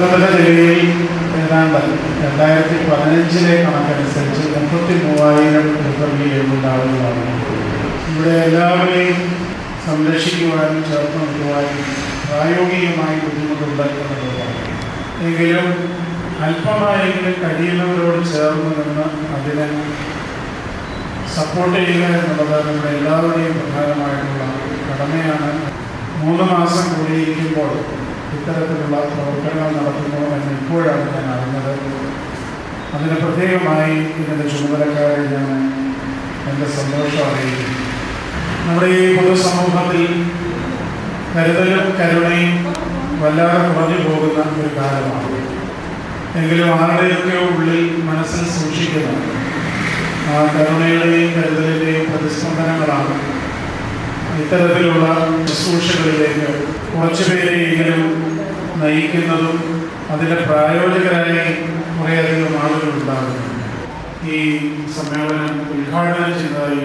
പത്തനംതിട്ട ജില്ലയിൽ ഏതാണ്ട് 2015 കണക്കനുസരിച്ച് 33,700 ആളുകളാണ്. ഇവിടെ എല്ലാവരെയും സംരക്ഷിക്കുവാനും ചേർത്ത് നിർത്തുവാനും പ്രായോഗികമായി ബുദ്ധിമുട്ടുണ്ട് എന്നുള്ളതാണ്. എങ്കിലും അല്പമായെങ്കിലും കഴിയുന്നവരോട് ചേർന്ന് നിന്ന് അതിനെ സപ്പോർട്ട് ചെയ്യുക എന്നുള്ളത് നമ്മുടെ എല്ലാവരുടെയും പ്രധാനമായിട്ടുള്ള കടമയാണ്. 3 മാസം കൂടിയിരിക്കുമ്പോൾ ഇത്തരത്തിലുള്ള പ്രവർത്തനങ്ങൾ നടത്തുന്നു എന്ന് ഇപ്പോഴാണ് ഞാൻ അറിഞ്ഞത്. അതിന് പ്രത്യേകമായി ഇതിൻ്റെ ചുമതലക്കാരെ ഞാൻ എൻ്റെ സന്തോഷം അറിയിക്കുന്നു. നമ്മുടെ ഈ പൊതുസമൂഹത്തിൽ കരുതലും കരുണയും വല്ലാതെ കുറഞ്ഞു പോകുന്ന ഒരു കാലമാണ്. എങ്കിലും ആരുടെയൊക്കെ ഉള്ളിൽ മനസ്സിൽ സൂക്ഷിക്കുന്ന ആ കരുണയുടെയും കരുതലിൻ്റെയും പ്രതിസ്പന്ദനങ്ങളാണ് ഇത്തരത്തിലുള്ള ശുശ്രൂഷകളിലേക്ക് കുറച്ചുപേരെയെങ്കിലും നയിക്കുന്നതും അതിൻ്റെ പ്രായോജകരായി കുറേയധികം ആളുകൾ ഉണ്ടാകുന്നു. ഈ സമ്മേളനം ഉദ്ഘാടനം ചെയ്തതായി